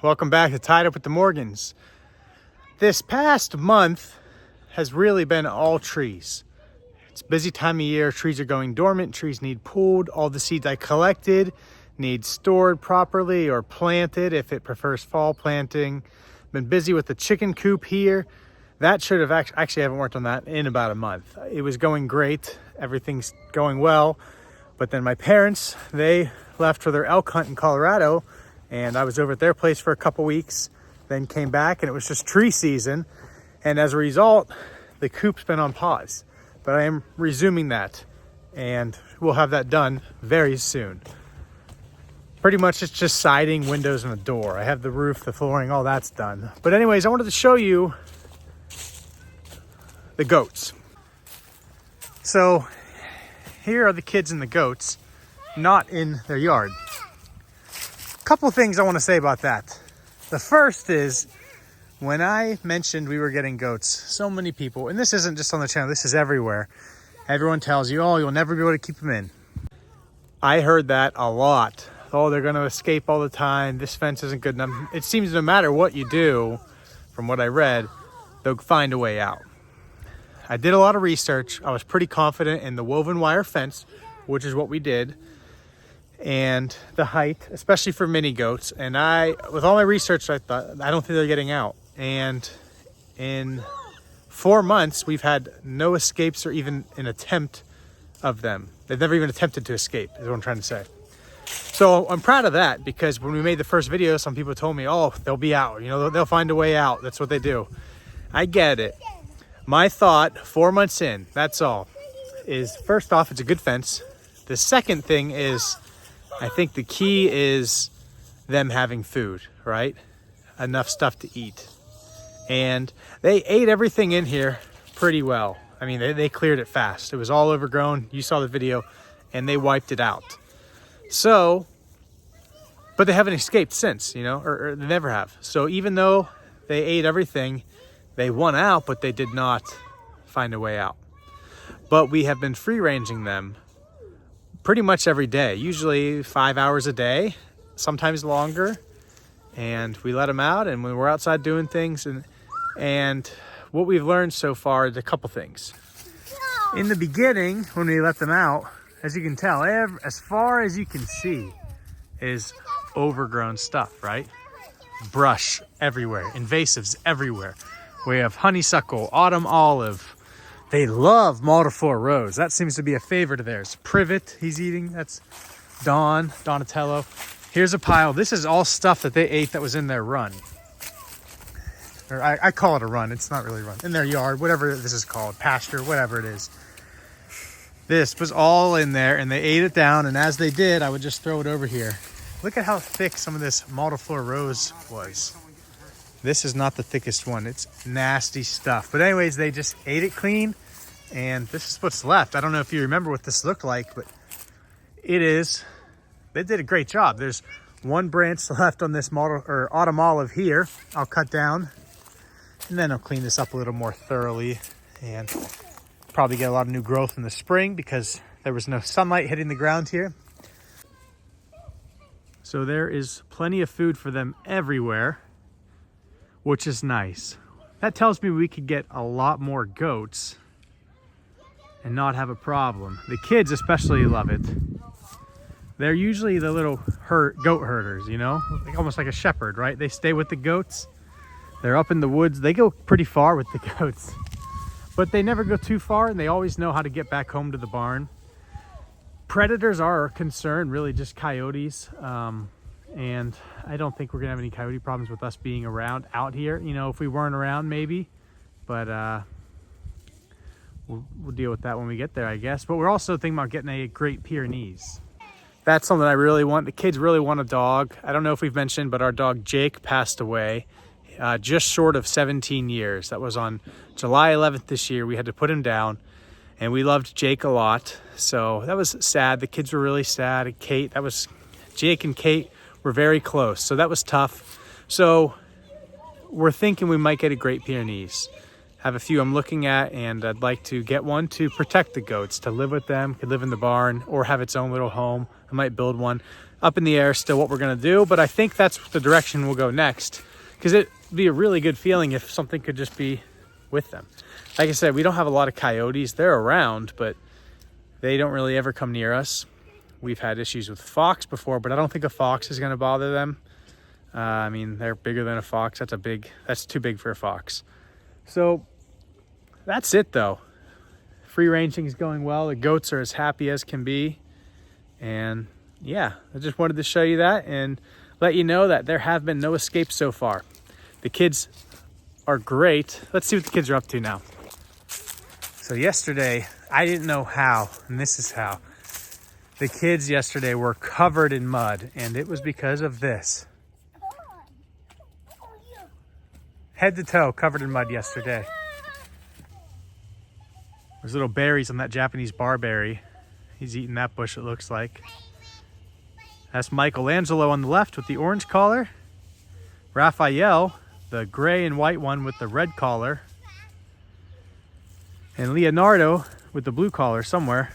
Welcome back to Tied Up with the Morgans. This past month has really been all trees. It's a busy time of year. Trees are going dormant. Trees need pulled. All the seeds I collected need stored properly or planted if it prefers fall planting. Been busy with the chicken coop here. That should have actually I haven't worked on that in about a month. It was going great. Everything's going well. But then my parents, they left for their elk hunt in Colorado, and I was over at their place for a couple weeks, then came back and it was just tree season. And as a result, the coop's been on pause, but I am resuming that and we'll have that done very soon. Pretty much it's just siding, windows, and a door. I have the roof, the flooring, all that's done. But anyways, I wanted to show you the goats. So here are the kids and the goats, not in their yard. Couple things I want to say about that. The first is, when I mentioned we were getting goats, so many people, and this isn't just on the channel, this is everywhere. Everyone tells you, oh, you'll never be able to keep them in. I heard that a lot. Oh, they're going to escape all the time. This fence isn't good enough. It seems no matter what you do, from what I read, they'll find a way out. I did a lot of research. I was pretty confident in the woven wire fence, which is what we did, and the height, especially for mini goats. And with all my research, I thought, I don't think they're getting out. And in 4 months, we've had no escapes or even an attempt of them. They've never even attempted to escape, is what I'm trying to say. So I'm proud of that, because when we made the first video, some people told me, oh, they'll be out. You know, they'll find a way out. That's what they do. I get it. My thought, 4 months in, that's all, is first off, it's a good fence. The second thing is, I think the key is them having food, right? Enough stuff to eat. And they ate everything in here pretty well. I mean, they cleared it fast. It was all overgrown. You saw the video, and they wiped it out. So, but they haven't escaped since, you know, or they never have. So even though they ate everything, they won out, but they did not find a way out. But we have been free ranging them pretty much every day, usually 5 hours a day, sometimes longer. And we let them out, and when we're outside doing things, and what we've learned so far is a couple things. In the beginning, when we let them out, as you can tell, as far as you can see is overgrown stuff, right? Brush everywhere, invasives everywhere. We have honeysuckle, autumn olive. They love Multiflora rose. That seems to be a favorite of theirs. Privet, he's eating. That's Donatello. Here's a pile. This is all stuff that they ate that was in their run. Or I call it a run. It's not really a run. In their yard, whatever this is called, pasture, whatever it is. This was all in there, and they ate it down, and as they did, I would just throw it over here. Look at how thick some of this Multiflora rose was. This is not the thickest one. It's nasty stuff. But anyways, they just ate it clean, and this is what's left. I don't know if you remember what this looked like, but it is. They did a great job. There's one branch left on this autumn olive here. I'll cut down, and then I'll clean this up a little more thoroughly, and probably get a lot of new growth in the spring because there was no sunlight hitting the ground here. So there is plenty of food for them everywhere, which is nice. That tells me we could get a lot more goats and not have a problem. The kids especially love it. They're usually the little goat herders, you know, almost like a shepherd, right? They stay with the goats. They're up in the woods. They go pretty far with the goats, but they never go too far, and they always know how to get back home to the barn. Predators are a concern, really just coyotes. And I don't think we're gonna have any coyote problems with us being around out here. You know, if we weren't around, maybe, but we'll deal with that when we get there, I guess. But we're also thinking about getting a Great Pyrenees. That's something I really want. The kids really want a dog. I don't know if we've mentioned, but our dog Jake passed away just short of 17 years. That was on July 11th this year. We had to put him down, and we loved Jake a lot. So that was sad. The kids were really sad. And Kate, Jake and Kate were very close. So that was tough. So we're thinking we might get a Great Pyrenees. Have a few I'm looking at, and I'd like to get one to protect the goats, to live with them, could live in the barn or have its own little home. I might build one. Up in the air still what we're gonna do, but I think that's the direction we'll go next, because it'd be a really good feeling if something could just be with them. Like I said, we don't have a lot of coyotes. They're around, but they don't really ever come near us. We've had issues with fox before, but I don't think a fox is gonna bother them. I mean, they're bigger than a fox. That's too big for a fox. So that's it though. Free ranging is going well. The goats are as happy as can be. And yeah, I just wanted to show you that and let you know that there have been no escapes so far. The kids are great. Let's see what the kids are up to now. So yesterday, I didn't know how, and this is how. The kids yesterday were covered in mud, and it was because of this. Head to toe covered in mud yesterday. There's little berries on that Japanese barberry. He's eating that bush, it looks like. That's Michelangelo on the left with the orange collar. Raphael, the gray and white one with the red collar. And Leonardo with the blue collar somewhere.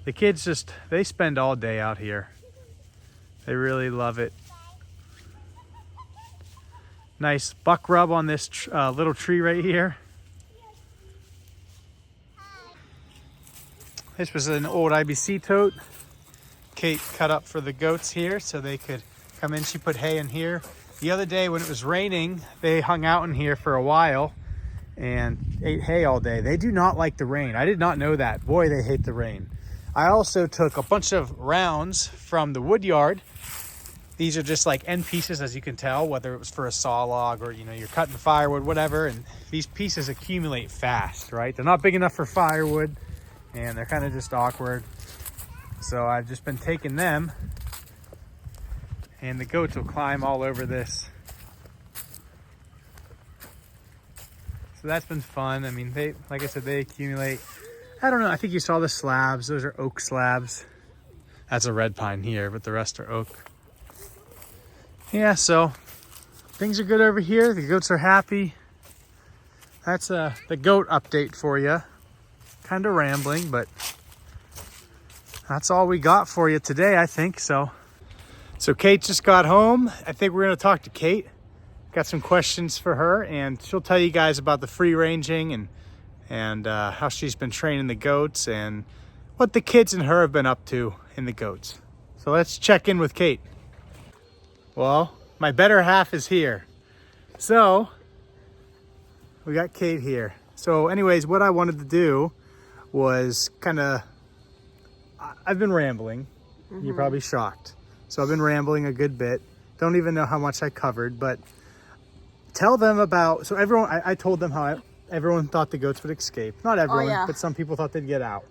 The kids they spend all day out here. They really love it. Nice buck rub on this little tree right here. This was an old IBC tote Kate cut up for the goats here so they could come in. She put hay in here. The other day when it was raining, they hung out in here for a while and ate hay all day. They do not like the rain. I did not know that. Boy, they hate the rain. I also took a bunch of rounds from the wood yard. These are just like end pieces, as you can tell, whether it was for a saw log or, you're cutting firewood, whatever. And these pieces accumulate fast, right? They're not big enough for firewood and they're kind of just awkward. So I've just been taking them, and the goats will climb all over this. So that's been fun. I mean, like I said, they accumulate. I don't know, I think you saw the slabs. Those are oak slabs. That's a red pine here, but the rest are oak. Yeah, so things are good over here. The goats are happy. That's the goat update for you. Kind of rambling, but that's all we got for you today, I think. So Kate just got home. I think we're going to talk to Kate. Got some questions for her, and she'll tell you guys about the free ranging and how she's been training the goats and what the kids and her have been up to in the goats. So let's check in with Kate. Well, my better half is here. So we got Kate here. So anyways, what I wanted to do was I've been rambling. You're probably shocked. So I've been rambling a good bit. Don't even know how much I covered, but tell them about, so everyone, I told them how everyone thought the goats would escape. Not everyone, but some people thought they'd get out.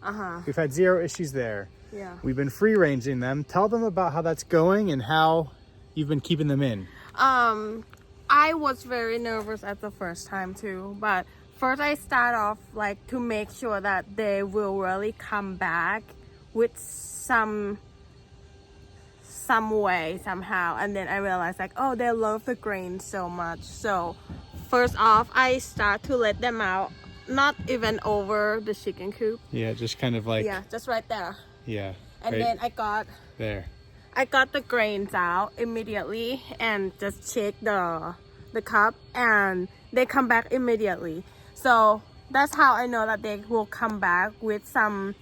We've had zero issues there. Yeah. We've been free ranging them. Tell them about how that's going and how you've been keeping them in. I was very nervous at the first time too, but first I start off to make sure that they will really come back with some way somehow, and then I realized oh, they love the grain so much. So first off, I start to let them out, not even over the chicken coop. Yeah, just kind of just right there. Yeah. And right then I got the grains out immediately and just shake the cup, and they come back immediately. So that's how I know that they will come back with some.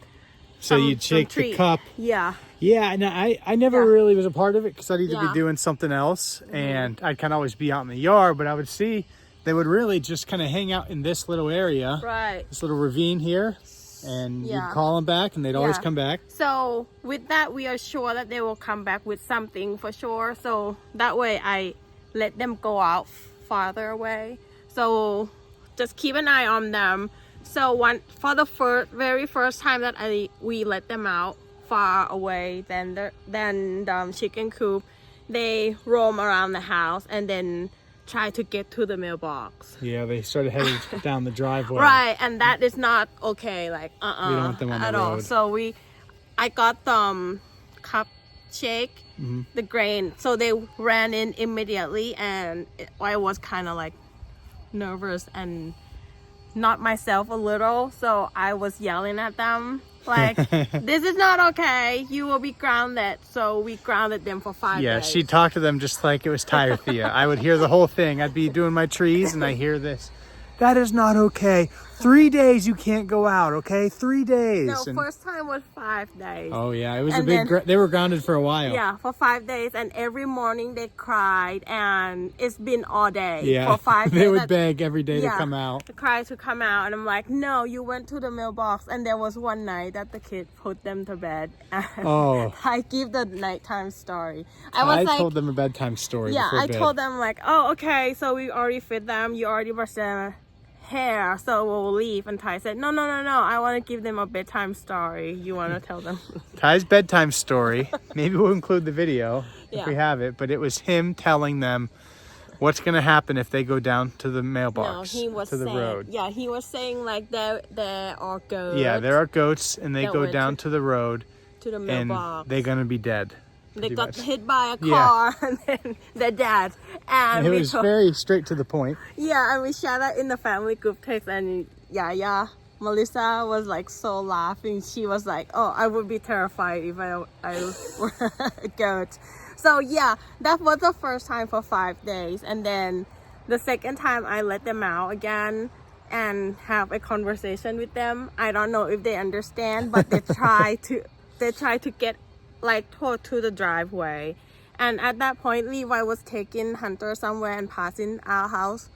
So you'd shake the cup. Yeah. Yeah, and I never really was a part of it because I'd either be doing something else, and I'd kind of always be out in the yard, but I would see they would really just kind of hang out in this little area. Right. This little ravine here. And you'd call them back, and they'd always come back. So with that, we are sure that they will come back with something for sure. So that way I let them go out farther away. So just keep an eye on them. So for the very first time that we let them out far away than the chicken coop, they roam around the house and then try to get to the mailbox. Yeah, they started heading down the driveway. Right, and that is not okay. We don't want them on the road. All. So I got them cup shake, the grain. So they ran in immediately, and I was kind of nervous and not myself a little. So I was yelling at them like, this is not okay. You will be grounded. So we grounded them for 5 days. Yeah, she talked to them just like it was Ty or Thea. I would hear the whole thing. I'd be doing my trees and I hear this. That is not okay. 3 days you can't go out, okay? 3 days. No, And- first time was 5 days. oh yeah, it was And a big. then- They were grounded for a while. Yeah, for 5 days, and every morning they cried, and it's been all day Yeah. for 5 days. They would beg every day to come out. To cry to come out, and I'm like, no, you went to the mailbox. And there was one night that the kid put them to bed, and Oh. I give the nighttime story. I told them a bedtime story. yeah, before I bed. told them like, oh, okay, so we already fed them, you already brushed their hair, so we'll leave. And Ty said, no, I want to give them a bedtime story. You want to tell them? Ty's bedtime story. Maybe we'll include the video if Yeah. we have it. But it was him telling them what's going to happen if they go down to the No, mailbox, he was to the saying, road. yeah, he was saying like there are goats. Yeah, there are goats, and they that go went down to the road, to the and mailbox. they're going to be dead. They pretty got much. hit by a Yeah. car and then they're dead. And It we was told- very straight to the point. yeah, and we shared that in the family group text, and yeah, Melissa was like so laughing. She was like, oh, I would be terrified if I were a goat. So yeah, that was the first time for 5 days. And then the second time I let them out again and have a conversation with them. I don't know if they understand, but they try to get like to the driveway. And at that point, Levi was taking Hunter somewhere and passing our house.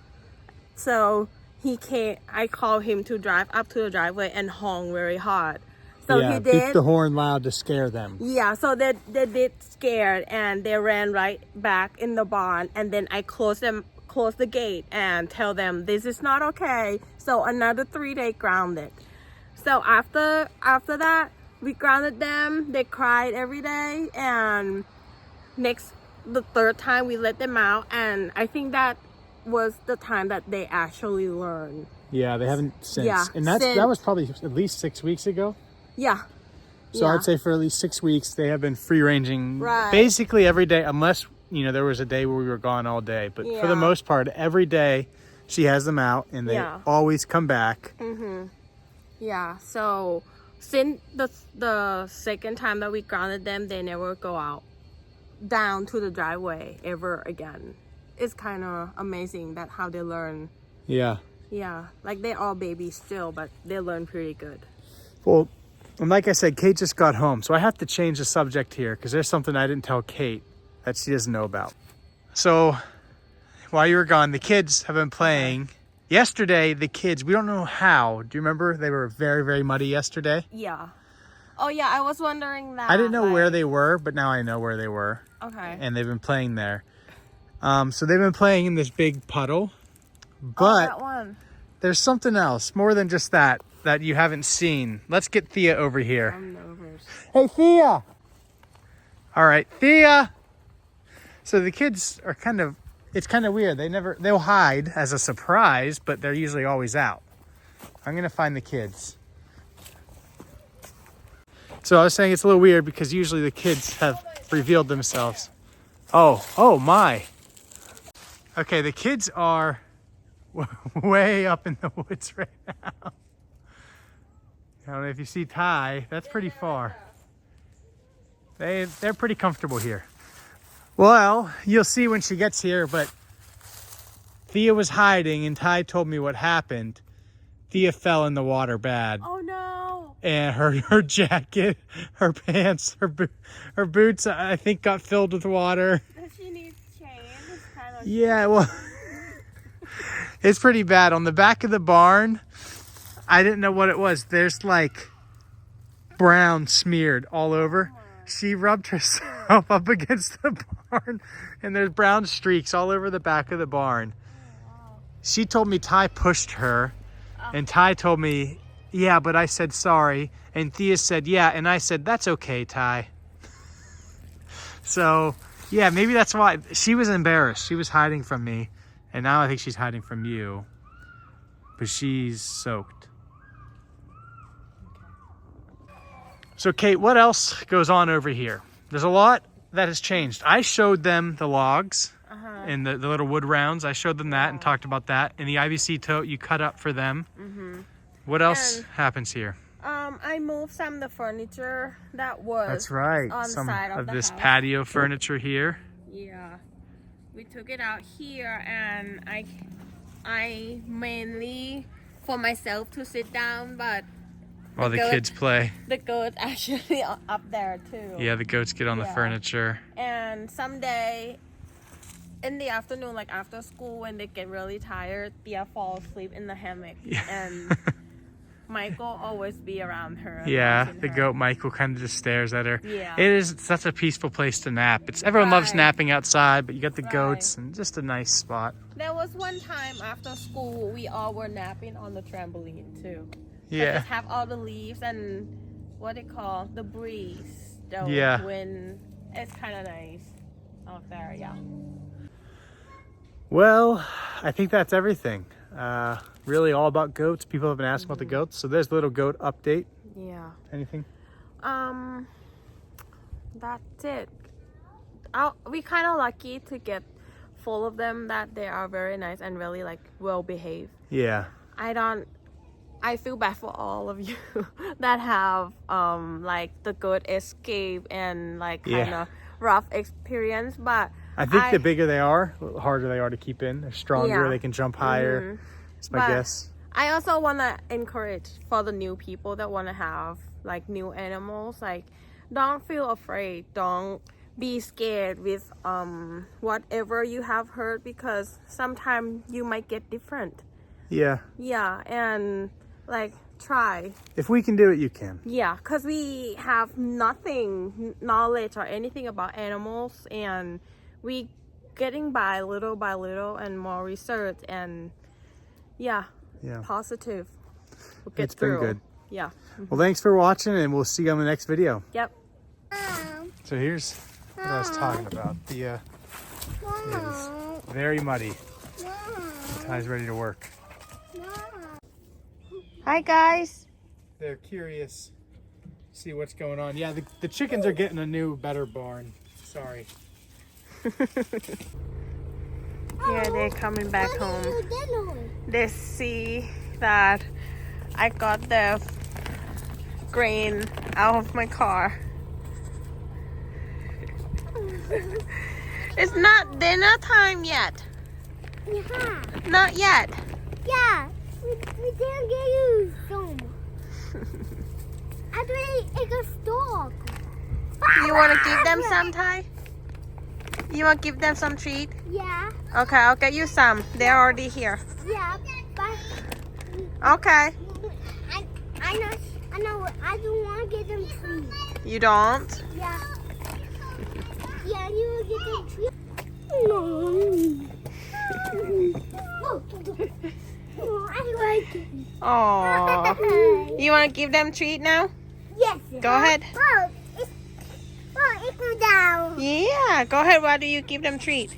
So he came, I called him to drive up to the driveway and honk very hard. So yeah, he beep did. the horn loud to scare them. Yeah, so they did scared, and they ran right back in the barn. And then I closed the gate and tell them this is not okay. So another 3-day grounded. So after that, we grounded them. They cried every day, and the third time we let them out, and I think that was the time that they actually learned. Yeah, they haven't since. Yeah, and that was probably at least 6 weeks ago. Yeah. So yeah. I'd say for at least 6 weeks, they have been free ranging Right. basically every day, unless, there was a day where we were gone all day. But for Yeah. the most part, every day she has them out, and they Yeah. always come back. Yeah, so since the second time that we grounded them, they never go out down to the driveway ever again. It's kind of amazing that how they learn. Yeah. Yeah, like they're all babies still, but they learn pretty good. Well, and like I said, Kate just got home, so I have to change the subject here because there's something I didn't tell Kate that she doesn't know about. So while you were gone, the kids have been playing. Yesterday, the kids, we don't know how. Do you remember? They were very, very muddy yesterday. Yeah. Oh yeah, I was wondering that. I didn't know where they were, but now I know where they were. Okay. And they've been playing there. So they've been playing in this big puddle. Oh, But that one. there's something else, more than just that you haven't seen. Let's get Thea over here. I'm nervous. Hey, Thea! All right, Thea! So the kids are it's kind of weird. They'll hide as a surprise, but they're usually always out. I'm gonna find the kids. So I was saying it's a little weird because usually the kids have revealed themselves. Oh my. Okay, the kids are way up in the woods right now. I don't know if you see Ty, that's pretty far. They're pretty comfortable here. Well, you'll see when she gets here, but Thea was hiding and Ty told me what happened. Thea fell in the water bad. Oh no. And her jacket, her pants, her boots, I think got filled with water. Does she need change? It's kind of. Yeah, well, it's pretty bad. On the back of the barn, I didn't know what it was. There's like brown smeared all over. She rubbed herself up against the barn, and there's brown streaks all over the back of the barn. She told me Ty pushed her, and Ty told me, yeah, but I said sorry. And Thea said, yeah, and I said, that's okay, Ty. So, yeah, maybe that's why. She was embarrassed. She was hiding from me, and now I think she's hiding from you. But she's soaked. So, Kate, what else goes on over here? There's a lot that has changed. I showed them the logs and the little wood rounds. I showed them that and talked about that. And the IBC tote you cut up for them. What else happens here? I moved some of the furniture that was That's right. on Some the side of the this house. patio furniture here. Yeah, we took it out here, and I mainly for myself to sit down, but While the kids play. the goats actually are up there too. Yeah, the goats get on the furniture. And someday in the afternoon, like after school, when they get really tired, Thea falls asleep in the hammock. Yeah. And Michael always be around her. Yeah, the her. goat Michael kind of just stares at her. Yeah. It is such a peaceful place to nap. Everyone loves napping outside, but you got the goats and just a nice spot. There was one time after school, we all were napping on the trampoline too. Yeah. Just have all the leaves and what it called the breeze. The wind. It's kind of nice out there. Yeah. Well, I think that's everything. Really all about goats. People have been asking about the goats. So there's a little goat update. Yeah. Anything? That's it. We kind of lucky to get full of them that they are very nice and really like well behaved. Yeah. I feel bad for all of you that have like the good escape and like kind of rough experience, but I think the bigger they are, the harder they are to keep in. They're stronger, they can jump higher. That's my guess. I also want to encourage for the new people that want to have like new animals, like don't feel afraid. Don't be scared with whatever you have heard, because sometimes you might get different. Yeah. Yeah, and like try. If we can do it, you can. Yeah, because we have nothing knowledge or anything about animals, and we getting by little and more research, and positive. We'll get through. Been good. Yeah. Well, thanks for watching, and we'll see you on the next video. Yep. So here's what I was talking about. The is very muddy. Ty's ready to work. Hi guys. They're curious, see what's going on. Yeah, the chickens are getting a new, better barn. Sorry. Yeah, they're coming back home. They see that I got the grain out of my car. It's not dinner time yet. Yeah. Not yet. Yeah. We didn't get you some. Actually, it's a stock. You want to give them some, Ty? You want to give them some treat? Yeah. Okay, I'll get you some. They're already here. Yeah, but Okay. I know. I don't want to get them treats. You don't? Yeah. Yeah, you will get them treats. No. No, I like it. Oh. You want to give them treat now? Yes. Go ahead. It's go down. Yeah, go ahead. Why do you give them treat?